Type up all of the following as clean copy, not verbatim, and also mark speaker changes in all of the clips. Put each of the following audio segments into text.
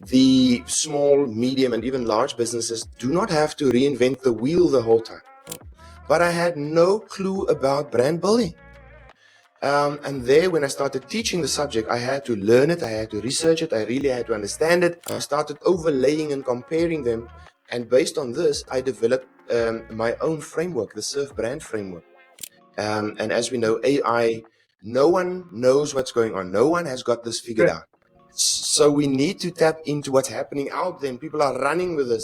Speaker 1: the small, medium, and even large businesses do not have to reinvent the wheel the whole time. But I had no clue about brand building. And there, when I started teaching the subject, I had to learn it, I had to research it, I really had to understand it. I started overlaying and comparing them. And based on this, I developed my own framework, the ServBrand framework. And as we know, AI, no one knows what's going on. No one has got this figured out. So we need to tap into what's happening out there. And people are running with this.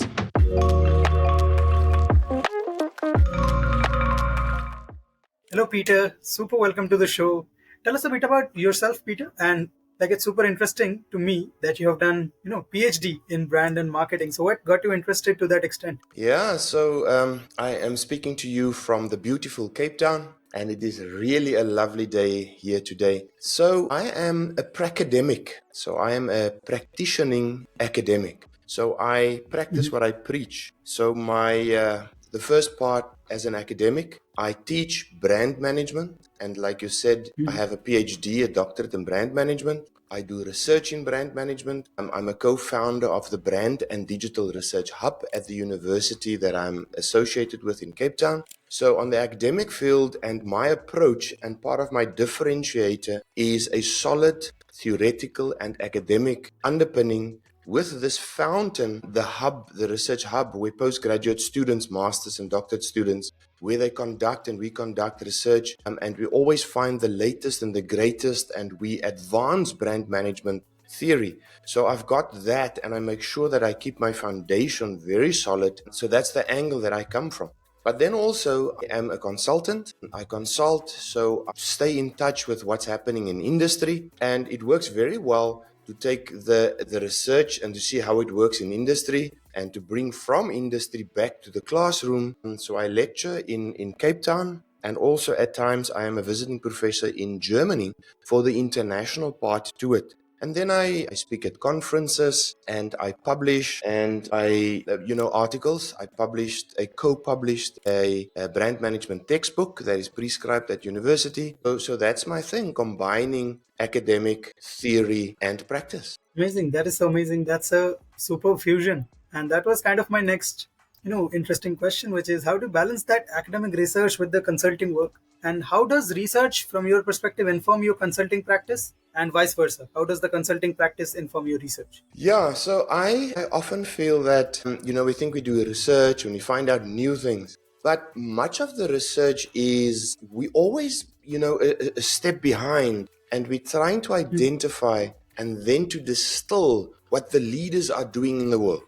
Speaker 2: Hello, Peter. Super welcome to the show. Tell us a bit about yourself, Peter. And it's super interesting to me that you have done, PhD in brand and marketing. So what got you interested to that extent?
Speaker 1: Yeah, so I am speaking to you from the beautiful Cape Town, and it is really a lovely day here today. So I am a pracademic. So I am a practicing academic. So I practice what I preach. So the first part as an academic, I teach brand management. And like you said, I have a PhD, a doctorate in brand management. I do research in brand management. I'm a co-founder of the Brand and Digital Research Hub at the university that I'm associated with in Cape Town. So on the academic field, and my approach and part of my differentiator is a solid theoretical and academic underpinning with this fountain, the hub, the research hub, where postgraduate students, masters and doctorate students, where they conduct and we conduct research, and we always find the latest and the greatest, and we advance brand management theory. So I've got that, and I make sure that I keep my foundation very solid. So that's the angle that I come from. But then also, I am a consultant. I consult, so I stay in touch with what's happening in industry, and it works very well to take the research and to see how it works in industry and to bring from industry back to the classroom. And so I lecture in Cape Town, and also at times I am a visiting professor in Germany for the international part to it. And then I speak at conferences, and I publish, and articles. I co-published a brand management textbook that is prescribed at university. So that's my thing, combining academic theory and practice.
Speaker 2: Amazing. That is so amazing. That's a super fusion. And that was kind of my next, interesting question, which is how to balance that academic research with the consulting work. And how does research from your perspective inform your consulting practice and vice versa? How does the consulting practice inform your research?
Speaker 1: Yeah, so I often feel that, we think we do research and we find out new things. But much of the research is we always, a step behind, and we're trying to identify and then to distill what the leaders are doing in the world.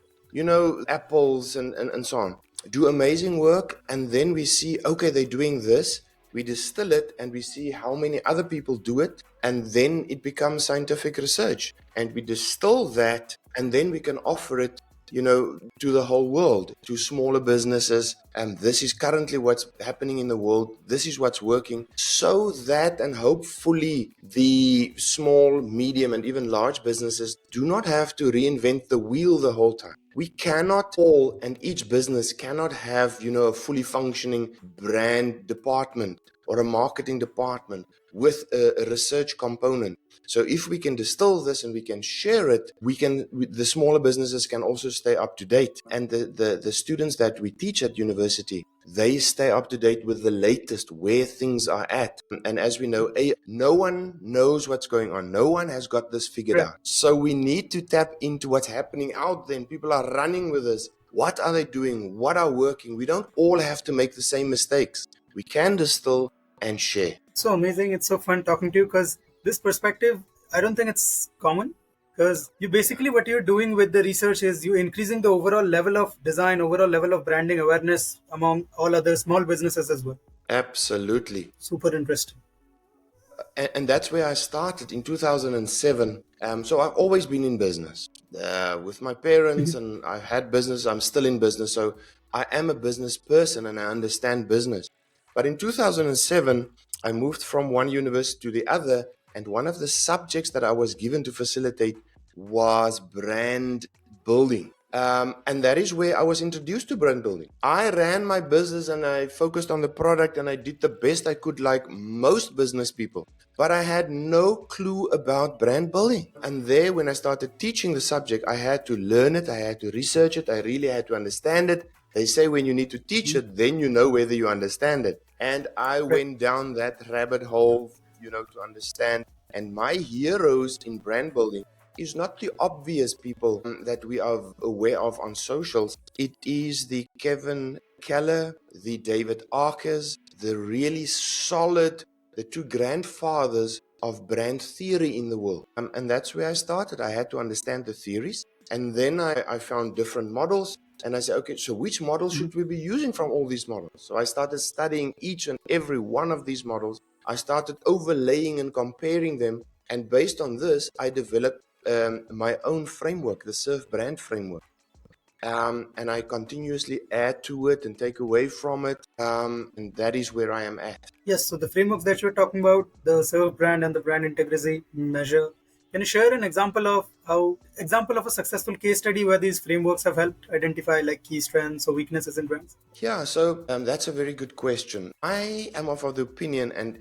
Speaker 1: Apples and so on do amazing work, and then we see, okay, they're doing this. We distill it and we see how many other people do it, and then it becomes scientific research. And we distill that, and then we can offer it, to the whole world, to smaller businesses. And this is currently what's happening in the world. This is what's working, so that, and hopefully the small, medium, and even large businesses do not have to reinvent the wheel the whole time. We cannot all, and each business cannot have, a fully functioning brand department or a marketing department with a research component. So if we can distill this and we can share it, the smaller businesses can also stay up to date. And the students that we teach at university, they stay up to date with the latest, where things are at. And as we know, no one knows what's going on. No one has got this figured out. So we need to tap into what's happening out there, and people are running with us. What are they doing? What are working? We don't all have to make the same mistakes. We can distill and share.
Speaker 2: So amazing. It's so fun talking to you because this perspective, I don't think it's common, because you basically what you're doing with the research is you increasing the overall level of design, overall level of branding awareness among all other small businesses as well.
Speaker 1: Absolutely.
Speaker 2: Super interesting.
Speaker 1: And that's where I started in 2007. So I've always been in business with my parents, and I've had business. I'm still in business. So I am a business person and I understand business. But in 2007, I moved from one university to the other. And one of the subjects that I was given to facilitate was brand building. And that is where I was introduced to brand building. I ran my business and I focused on the product and I did the best I could, like most business people. But I had no clue about brand building. And there, when I started teaching the subject, I had to learn it. I had to research it. I really had to understand it. They say when you need to teach it, then you know whether you understand it. And I went down that rabbit hole, to understand. And my heroes in brand building is not the obvious people that we are aware of on socials. It is the Kevin Keller, the David Arkers, the really solid, the two grandfathers of brand theory in the world. And that's where I started. I had to understand the theories. And then I found different models. And I said, okay, so which model should we be using from all these models? So I started studying each and every one of these models. I started overlaying and comparing them. And based on this, I developed my own framework, the ServBrand framework. And I continuously add to it and take away from it. And that is where I am at.
Speaker 2: Yes, so the frameworks that you're talking about, the ServBrand and the brand integrity measure, can you share an example of a successful case study where these frameworks have helped identify like key strengths or weaknesses in brands?
Speaker 1: Yeah, so that's a very good question. I am of the opinion, and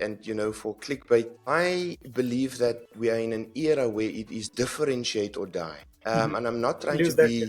Speaker 1: for clickbait, I believe that we are in an era where it is differentiate or die. And I'm not trying to be,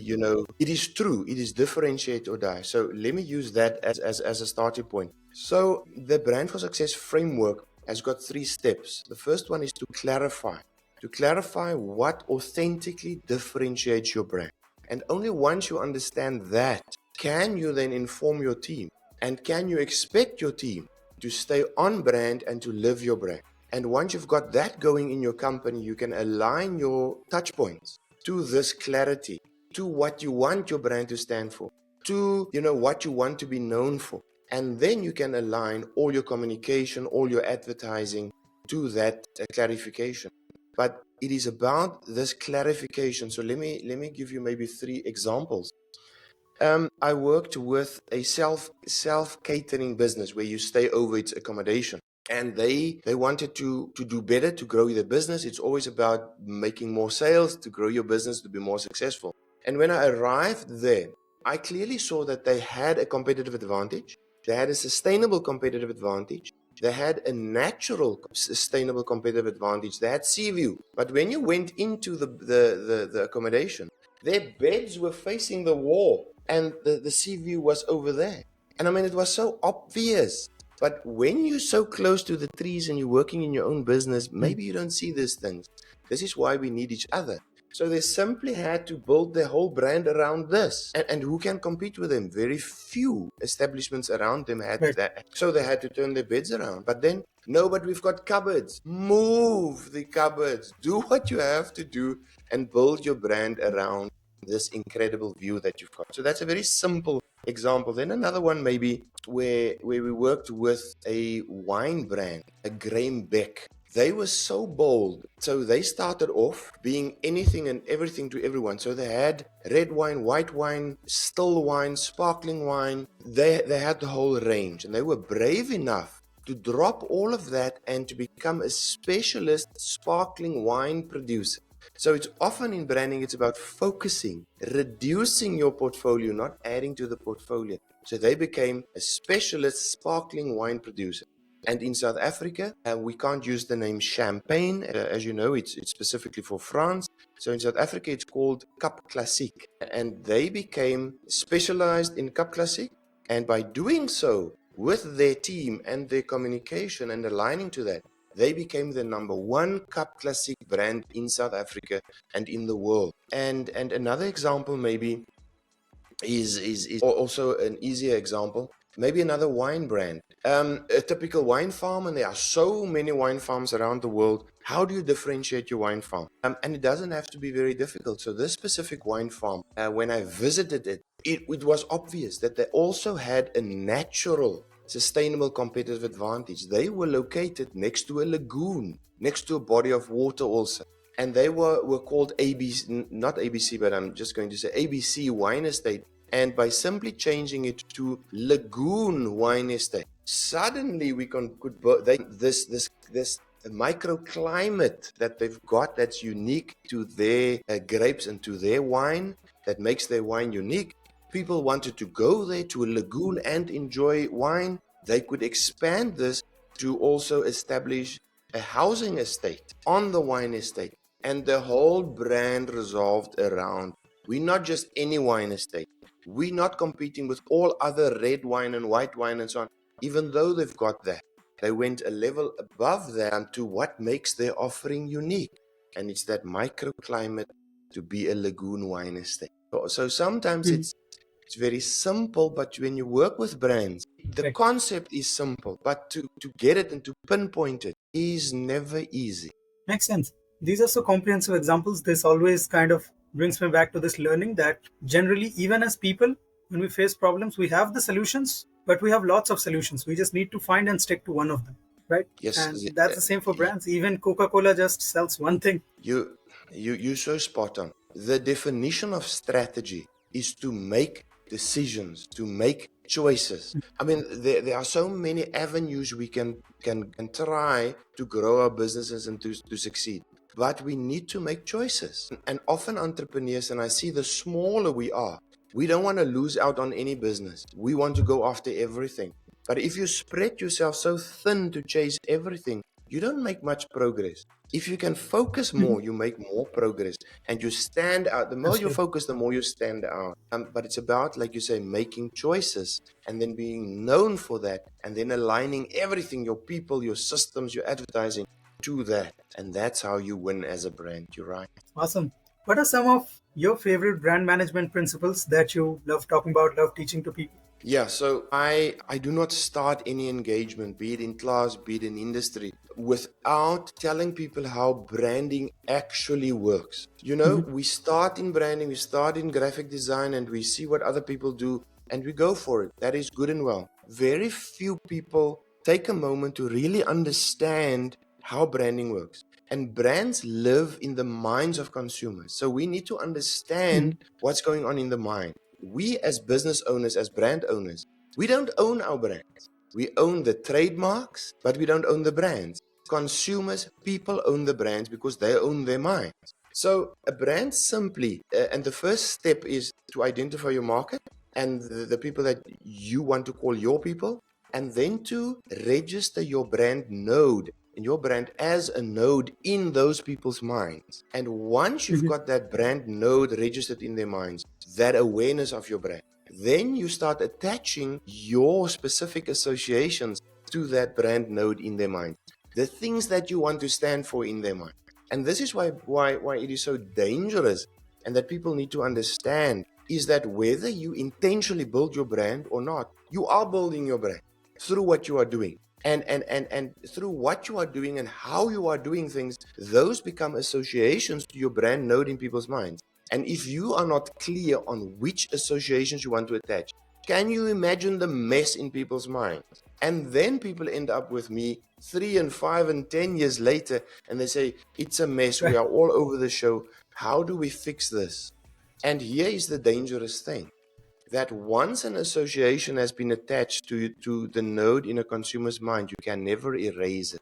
Speaker 1: it is true. It is differentiate or die. So let me use that as a starting point. So the Brand for Success framework has got 3 steps. The first one is to clarify what authentically differentiates your brand. And only once you understand that, can you then inform your team, and can you expect your team to stay on brand and to live your brand. And once you've got that going in your company, you can align your touch points to this clarity, to what you want your brand to stand for, to what you want to be known for. And then you can align all your communication, all your advertising to that clarification. But it is about this clarification. So let me give you maybe 3 examples. I worked with a self-catering business where you stay over its accommodation. And they wanted to do better, to grow their business. It's always about making more sales, to grow your business, to be more successful. And when I arrived there, I clearly saw that they had a competitive advantage. They had a sustainable competitive advantage. They had a natural sustainable competitive advantage. They had sea view. But when you went into the accommodation, their beds were facing the wall and the sea view was over there. And I mean, it was so obvious. But when you're so close to the trees and you're working in your own business, maybe you don't see these things. This is why we need each other. So they simply had to build their whole brand around this. And who can compete with them? Very few establishments around them had that. So they had to turn their beds around. But then, no, but we've got cupboards. Move the cupboards. Do what you have to do and build your brand around this incredible view that you've got. So that's a very simple example. Then another one maybe where we worked with a wine brand, a Beck. They were so bold. So they started off being anything and everything to everyone. So they had red wine, white wine, still wine, sparkling wine. They had the whole range, and they were brave enough to drop all of that and to become a specialist sparkling wine producer. So it's often in branding, it's about focusing, reducing your portfolio, not adding to the portfolio. So they became a specialist sparkling wine producer. And in South Africa, we can't use the name champagne. As you know, it's specifically for France. So in South Africa, it's called Cap Classique. And they became specialized in Cap Classique. And by doing so, with their team and their communication and aligning to that, they became the number 1 Cap Classique brand in South Africa and in the world. And another example maybe is also an easier example. Maybe another wine brand, a typical wine farm, and there are so many wine farms around the world. How do you differentiate your wine farm? And it doesn't have to be very difficult. So this specific wine farm, when I visited it was obvious that they also had a natural, sustainable competitive advantage. They were located next to a lagoon, next to a body of water also. And they were called ABC, not ABC, but I'm just going to say ABC Wine Estate. And by simply changing it to Lagoon Wine Estate, suddenly we could this microclimate that they've got that's unique to their grapes and to their wine that makes their wine unique. People wanted to go there to a lagoon and enjoy wine. They could expand this to also establish a housing estate on the wine estate. And the whole brand resolved around, we're not just any wine estate. We're not competing with all other red wine and white wine and so on, even though they've got that. They went a level above them to what makes their offering unique. And it's that microclimate to be a lagoon wine estate. So sometimes
Speaker 2: Mhm.
Speaker 1: it's very simple, but when you work with brands, the
Speaker 2: Correct.
Speaker 1: concept is simple, but to get it and to pinpoint it is never easy.
Speaker 2: Makes sense. These are so comprehensive examples. This always kind of brings me back to this learning that generally, even as people, when we face problems, we have the solutions, but we have lots of solutions. We just need to find and stick to one of them, right?
Speaker 1: Yes,
Speaker 2: And that's the same for brands. Even Coca-Cola just sells one thing.
Speaker 1: you you're so spot on. The definition of strategy is to make decisions, to make choices. I mean, there are so many avenues we can try to grow our businesses and to succeed. But we need to make choices. And often entrepreneurs, and I see the smaller we are, we don't want to lose out on any business. We want to go after everything. But if you spread yourself so thin to chase everything, you don't make much progress. If you can focus more, you make more progress and you stand out. The more
Speaker 2: That's
Speaker 1: you
Speaker 2: true.
Speaker 1: focus, the more you stand out. But it's about, like you say, making choices and then being known for that and then aligning everything, your people, your systems, your advertising to that. And that's how you win as a brand. You're right.
Speaker 2: Awesome. What are some of your favorite brand management principles that you love talking about, love teaching to people?
Speaker 1: Yeah, so I do not start any engagement, be it in class, be it in industry, without telling people how branding actually works. You know,
Speaker 2: Mhm.
Speaker 1: we start in branding, we start in graphic design, and we see what other people do, and we go for it. That is good and well. Very few people take a moment to really understand how branding works. And brands live in the minds of consumers. So we need to understand
Speaker 2: Mhm.
Speaker 1: what's going on in the mind. We as business owners, as brand owners, we don't own our brands. We own the trademarks, but we don't own the brands. Consumers, people own the brands because they own their minds. So a brand simply, and the first step is to identify your market and the people that you want to call your people, and then to register your brand node and your brand as a node in those people's minds. And once you've
Speaker 2: Mhm.
Speaker 1: got that brand node registered in their minds, that awareness of your brand, then you start attaching your specific associations to that brand node in their mind, the things that you want to stand for in their mind. And this is why it is so dangerous, and that people need to understand is that whether you intentionally build your brand or not, you are building your brand through what you are doing. And through what you are doing and how you are doing things, those become associations to your brand node in people's minds. And if you are not clear on which associations you want to attach, can you imagine the mess in people's minds? And then people end up with me 3 and 5 and 10 years later, and they say, it's a mess. We
Speaker 2: Right.
Speaker 1: are all over the show. How do we fix this? And here is the dangerous thing, that once an association has been attached to the node in a consumer's mind, you can never erase it.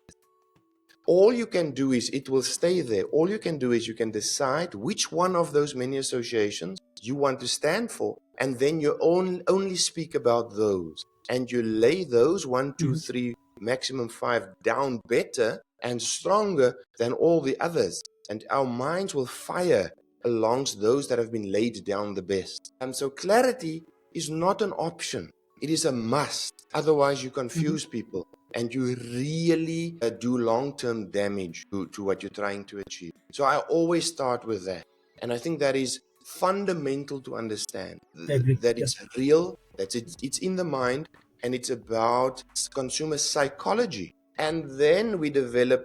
Speaker 1: All you can do is it will stay there. All you can do is you can decide which one of those many associations you want to stand for, and then you only speak about those. And you lay those one, two,
Speaker 2: Mhm.
Speaker 1: three, maximum five down better and stronger than all the others. And our minds will fire alongst those that have been laid down the best. And so clarity is not an option, it is a must. Otherwise, you
Speaker 2: Mhm.
Speaker 1: confuse people and you really do long-term damage to what you're trying to achieve. So I always start with that. And I think that is fundamental to understand,
Speaker 2: I agree.
Speaker 1: that
Speaker 2: Yeah.
Speaker 1: it's real, that it's in the mind, and it's about consumer psychology. And then we develop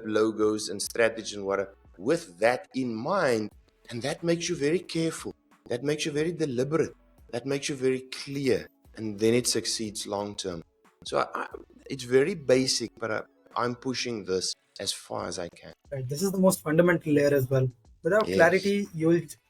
Speaker 1: logos and strategies and whatever with that in mind. And that makes you very careful. That makes you very deliberate. That makes you very clear. And then it succeeds long term. So it's very basic, but I'm pushing this as far as I can.
Speaker 2: Right. This is the most fundamental layer as well. Without
Speaker 1: Yes.
Speaker 2: clarity,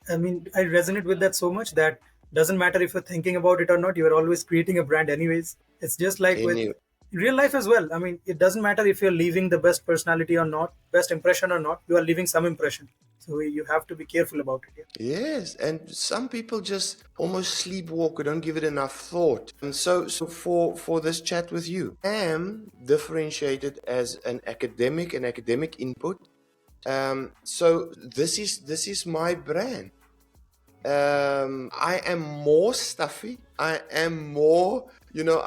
Speaker 2: I mean, I resonate with that so much that doesn't matter if you're thinking about it or not, you're always creating a brand anyways. It's just like with
Speaker 1: Any,
Speaker 2: real life as well. I mean, it doesn't matter if you're leaving the best personality or not, best impression or not, you are leaving some impression. So you have to be careful about it. Yeah.
Speaker 1: Yes, and some people just almost sleepwalk or don't give it enough thought. And so for this chat with you, I am differentiated as an academic input. So this is my brand. I am more stuffy. I am more,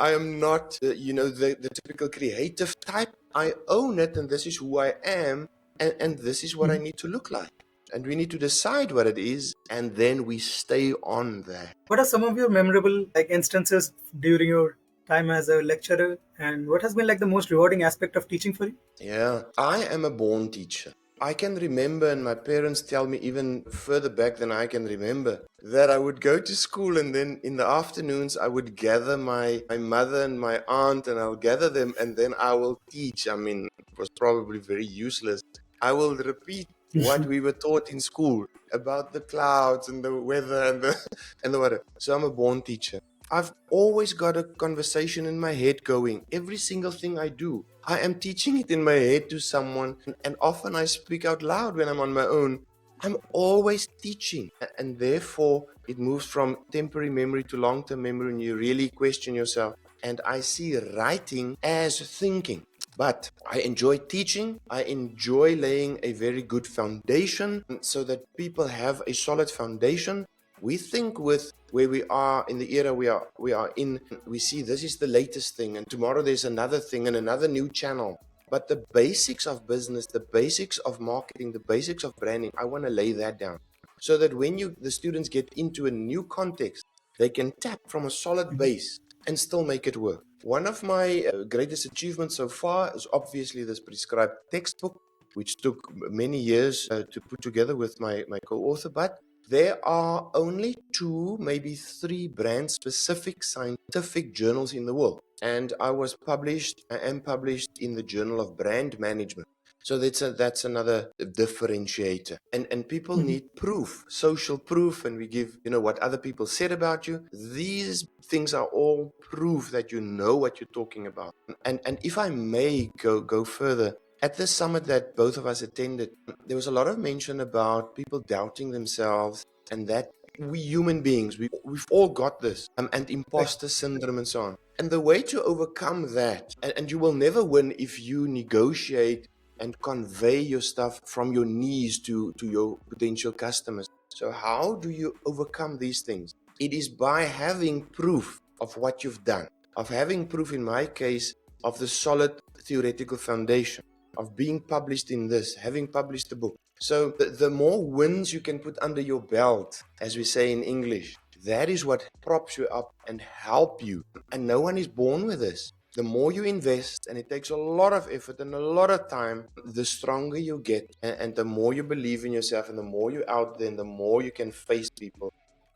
Speaker 1: I am not, the typical creative type. I own it, and this is who I am, and this is what I
Speaker 2: Mhm.
Speaker 1: need to look like. And we need to decide what it is, and then we stay on that.
Speaker 2: What are some of your memorable like instances during your time as a lecturer, and what has been like the most rewarding aspect of teaching for you?
Speaker 1: Yeah, I am a born teacher. I can remember, and my parents tell me even further back than I can remember, that I would go to school and then in the afternoons I would gather my mother and my aunt and I'll gather them and then I will teach. I mean, it was probably very useless. I will repeat what we were taught in school about the clouds and the weather and the and the whatever. So I'm a born teacher. I've always got a conversation in my head going. Every single thing I do, I am teaching it in my head to someone, and often I speak out loud when I'm on my own. I'm always teaching, and therefore it moves from temporary memory to long term memory, and you really question yourself. And I see writing as thinking. But I enjoy teaching. I enjoy laying a very good foundation so that people have a solid foundation. We think with where we are in the era we are in, we see this is the latest thing, and tomorrow there's another thing and another new channel. But the basics of business, the basics of marketing, the basics of branding, I want to lay that down so that when the students get into a new context, they can tap from a solid base and still make it work. One of my greatest achievements so far is obviously this prescribed textbook, which took many years to put together with my co-author. But there are only two, maybe three brand specific scientific journals in the world. And I am published in the Journal of Brand Management. So that's another differentiator. And people
Speaker 2: Mhm.
Speaker 1: need proof, social proof, and we give, what other people said about you. These things are all proof that you know what you're talking about. And if I may go further, at this summit that both of us attended, there was a lot of mention about people doubting themselves and that we human beings, we've all got this, and
Speaker 2: Right.
Speaker 1: imposter syndrome and so on. And the way to overcome that, and you will never win if you negotiate and convey your stuff from your knees to your potential customers. So how do you overcome these things? It is by having proof of what you've done, of having proof, in my case, of the solid theoretical foundation, of being published in this, having published a book. So the more wins you can put under your belt, as we say in English, that is what props you up and help you. And no one is born with this. The more you invest, and it takes a lot of effort and a lot of time, the stronger you get, and the more you believe in yourself, and the more you're out there, and the more you can face people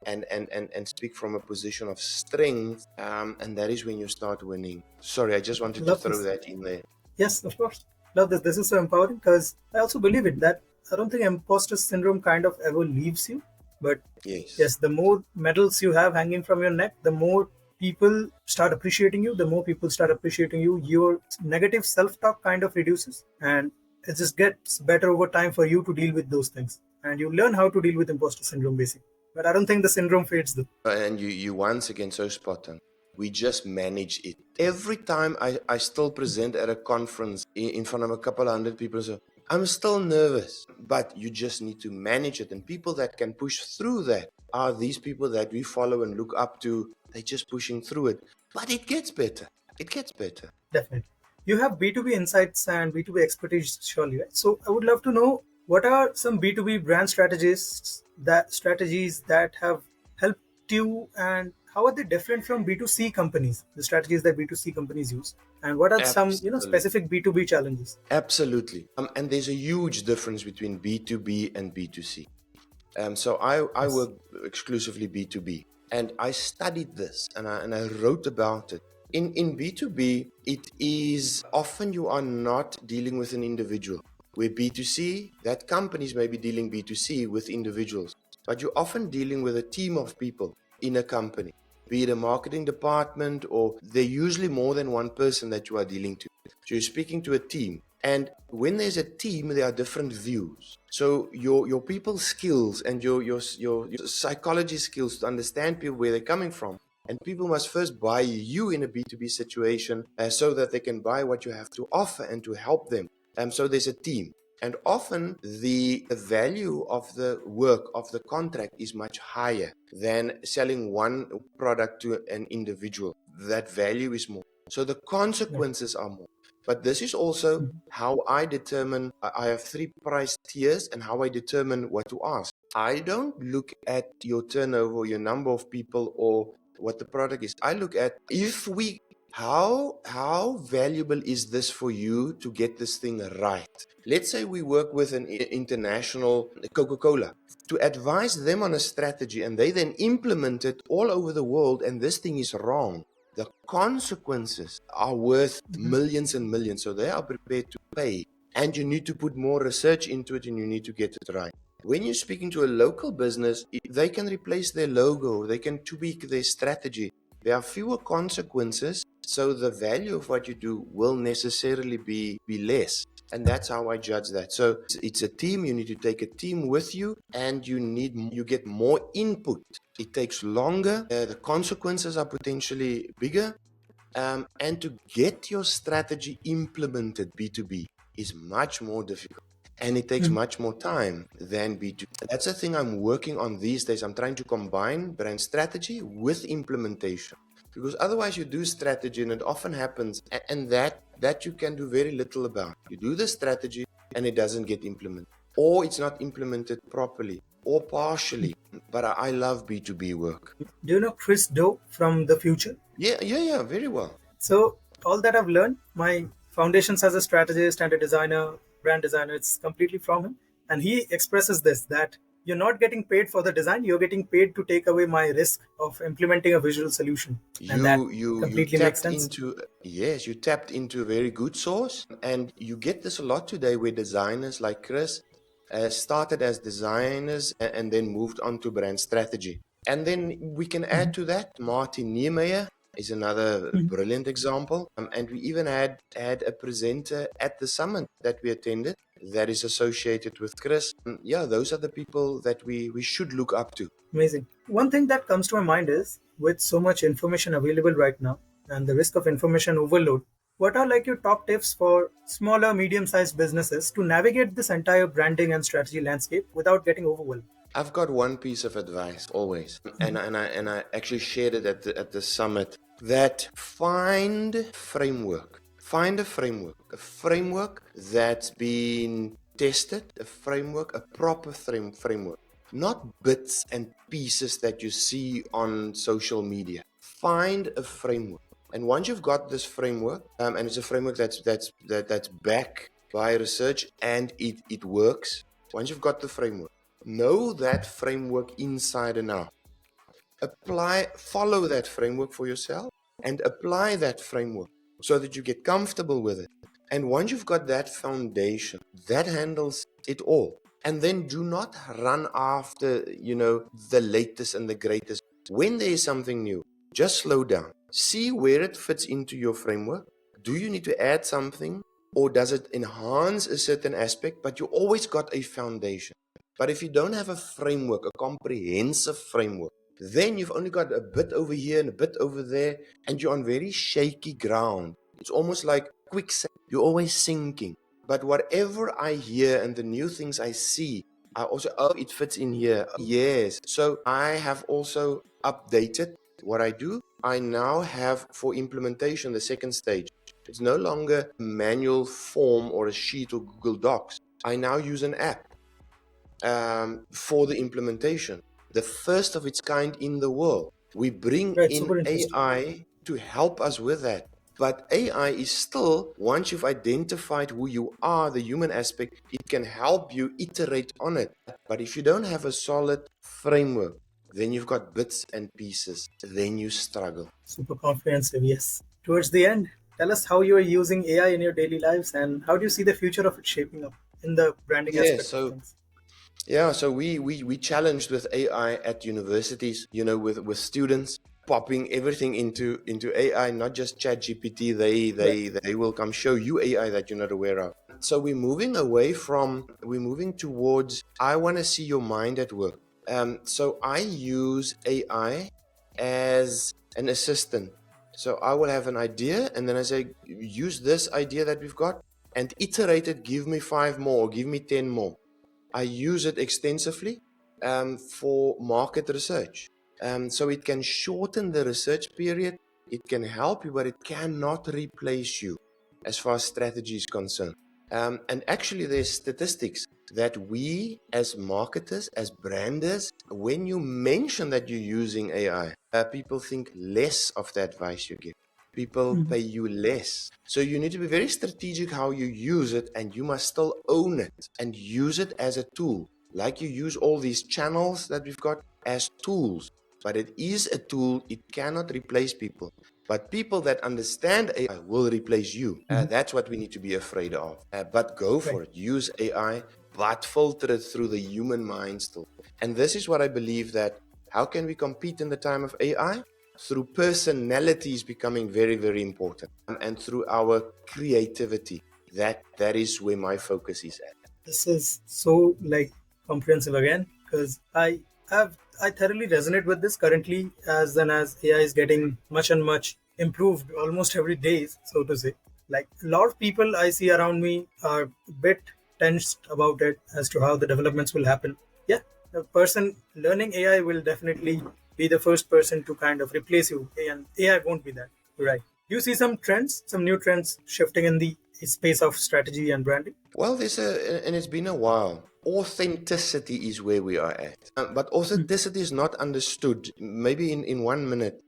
Speaker 1: and speak from a position of strength, and that is when you start winning. Sorry, I just wanted to
Speaker 2: Love
Speaker 1: throw
Speaker 2: this.
Speaker 1: that in there.
Speaker 2: Yes, of course. Love this. This is so empowering because I also believe it that I don't think imposter syndrome kind of ever leaves you. But
Speaker 1: Yes.
Speaker 2: yes, the more medals you have hanging from your neck, the more people start appreciating you. The more people start appreciating you, your negative self talk kind of reduces. And it just gets better over time for you to deal with those things. And you learn how to deal with imposter syndrome basically. But I don't think the syndrome fades though.
Speaker 1: And you once again so spot on. We just manage it. Every time I still present at a conference in front of a couple of hundred people, so I'm still nervous, but you just need to manage it. And people that can push through that are these people that we follow and look up to. They're just pushing through it. But it gets better. It gets better.
Speaker 2: Definitely. You have B2B insights and B2B expertise, surely, right? So I would love to know what are some B2B brand strategies that have helped you, and how are they different from B2C companies, the strategies that B2C companies use, and what are some
Speaker 1: Absolutely.
Speaker 2: specific B2B challenges?
Speaker 1: Absolutely. And there's a huge difference between B2B and B2C. So I
Speaker 2: Yes.
Speaker 1: work exclusively B2B, and I studied this and I wrote about it. In B2B, it is often you are not dealing with an individual. Where B2C, that companies may be dealing B2C with individuals, but you're often dealing with a team of people in a company, be it a marketing department, or they're usually more than one person that you are dealing to. So you're speaking to a team. And when there's a team, there are different views. So your people skills and your psychology skills to understand people where they're coming from. And people must first buy you in a B2B situation so that they can buy what you have to offer and to help them. So there's a team. And often the value of the work, of the contract, is much higher than selling one product to an individual. That value is more. So the
Speaker 2: Yeah.
Speaker 1: consequences are more. But this is also
Speaker 2: Mhm.
Speaker 1: how I determine. I have 3 price tiers and how I determine what to ask. I don't look at your turnover, your number of people, or what the product is. I look at how valuable is this for you to get this thing right. Let's say we work with an international Coca-Cola to advise them on a strategy and they then implement it all over the world and this thing is wrong. The consequences are worth millions and millions, so they are prepared to pay. And you need to put more research into it and you need to get it right. When you're speaking to a local business, they can replace their logo, they can tweak their strategy. There are fewer consequences, so the value of what you do will necessarily be less. And that's how I judge that. So it's a team. You need to take a team with you, and you get more input. It takes longer. The consequences are potentially bigger. And to get your strategy implemented B2B is much more difficult. And it takes
Speaker 2: Mhm.
Speaker 1: much more time than B2B. That's the thing I'm working on these days. I'm trying to combine brand strategy with implementation. Because otherwise you do strategy and it often happens, and that you can do very little about. You do the strategy and it doesn't get implemented. Or it's not implemented properly or partially. But I love B2B work.
Speaker 2: Do you know Chris Doe from the future?
Speaker 1: Yeah, very well.
Speaker 2: So all that I've learned, my foundations as a strategist and a designer, brand designer, it's completely from him. And he expresses this that you're not getting paid for the design, you're getting paid to take away my risk of implementing a visual solution. And that
Speaker 1: You
Speaker 2: completely makes
Speaker 1: tapped
Speaker 2: sense.
Speaker 1: into, yes, you tapped into a very good source, and you get this a lot today where designers like Chris started as designers and then moved on to brand strategy. And then we can add to that Martin Niemeyer is another
Speaker 2: Mhm.
Speaker 1: brilliant example. And we even had a presenter at the summit that we attended that is associated with Chris. Yeah, those are the people that we should look up to.
Speaker 2: Amazing. One thing that comes to my mind is with so much information available right now and the risk of information overload, what are like your top tips for smaller, medium sized businesses to navigate this entire branding and strategy landscape without getting overwhelmed?
Speaker 1: I've got one piece of advice always, and I actually shared it at the summit. That find a framework that's been tested, a proper framework, not bits and pieces that you see on social media. Find a framework, and once you've got this framework, and it's a framework that's backed by research and it works. Once you've got the framework, know that framework inside and out. Follow that framework for yourself and apply that framework so that you get comfortable with it. And once you've got that foundation, that handles it all. And then do not run after, the latest and the greatest. When there is something new, just slow down. See where it fits into your framework. Do you need to add something or does it enhance a certain aspect? But you always got a foundation. But if you don't have a framework, a comprehensive framework, then you've only got a bit over here and a bit over there, and you're on very shaky ground. It's almost like quicksand. You're always sinking. But whatever I hear and the new things I see, I also, it fits in here. Yes. So I have also updated what I do. I now have for implementation the second stage. It's no longer a manual form or a sheet or Google Docs. I now use an app for the implementation, the first of its kind in the world. We bring
Speaker 2: Right,
Speaker 1: in
Speaker 2: super interesting.
Speaker 1: AI to help us with that. But AI is still, once you've identified who you are, the human aspect, it can help you iterate on it. But if you don't have a solid framework, then you've got bits and pieces, then you struggle.
Speaker 2: Super comprehensive, yes. Towards the end, tell us how you are using AI in your daily lives and how do you see the future of it shaping up in the branding
Speaker 1: Yeah,
Speaker 2: aspect of
Speaker 1: so
Speaker 2: things?
Speaker 1: yeah, so we challenged with AI at universities, with students. popping everything into AI, not just ChatGPT. They will come show you AI that you're not aware of. So we're moving towards, I want to see your mind at work. So I use AI as an assistant. So I will have an idea, and then I say, use this idea that we've got and iterate it. Give me 5 more, or give me 10 more. I use it extensively for market research. So it can shorten the research period. It can help you, but it cannot replace you as far as strategy is concerned. And actually, there's statistics that we as marketers, as branders, when you mention that you're using AI, people think less of the advice you give. People pay you less. So you need to be very strategic how you use it, and you must still own it and use it as a tool. Like you use all these channels that we've got as tools, but it is a tool. It cannot replace people. But people that understand AI will replace you. That's what we need to be afraid of. But go for it. Use AI, but filter it through the human mind still. And this is what I believe, that how can we compete in the time of AI? Through personalities becoming very, very important, and through our creativity. That is where my focus is at.
Speaker 2: This is so comprehensive again, because I thoroughly resonate with this currently, as AI is getting much and much improved almost every day, so to say. Like a lot of people I see around me are a bit tensed about it as to how the developments will happen. Yeah, the person learning AI will definitely be the first person to kind of replace you, and AI won't be that. You're right. You see some new trends shifting in the space of strategy and branding?
Speaker 1: Well, and it's been a while. Authenticity is where we are at. But authenticity is not understood, maybe in 1 minute.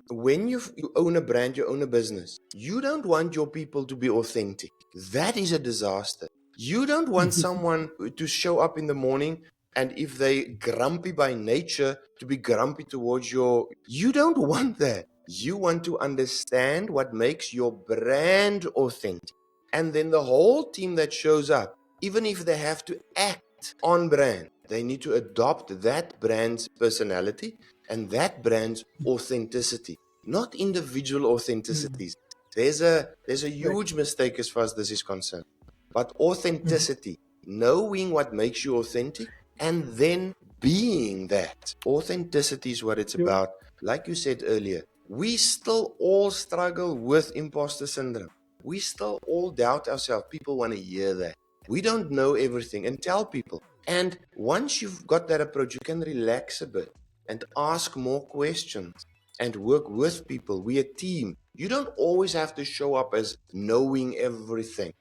Speaker 1: When you own a brand, you own a business, you don't want your people to be authentic. That is a disaster. You don't want someone to show up in the morning, and if they grumpy by nature, to be grumpy towards you don't want that. You want to understand what makes your brand authentic. And then the whole team that shows up, even if they have to act on brand, they need to adopt that brand's personality and that brand's authenticity, not individual authenticities. There's a huge mistake as far as this is concerned. But authenticity, knowing what makes you authentic, and then being that. Authenticity is what it's about. Like you said earlier, we still all struggle with imposter syndrome. We still all doubt ourselves. People want to hear that. We don't know everything, and tell people. And once you've got that approach, you can relax a bit and ask more questions and work with people. We're a team. You don't always have to show up as knowing everything.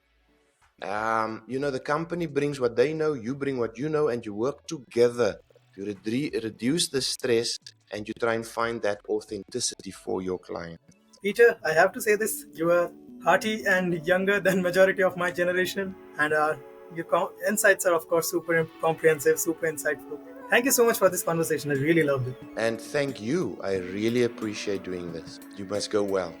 Speaker 1: The company brings what they know, you bring what you know, and you work together to reduce the stress, and you try and find that authenticity for your client.
Speaker 2: Peter, I have to say this: you are hearty and younger than majority of my generation, and your insights are, of course, super comprehensive, super insightful. Thank you so much for this conversation. I really loved it.
Speaker 1: And thank you. I really appreciate doing this. You must go well.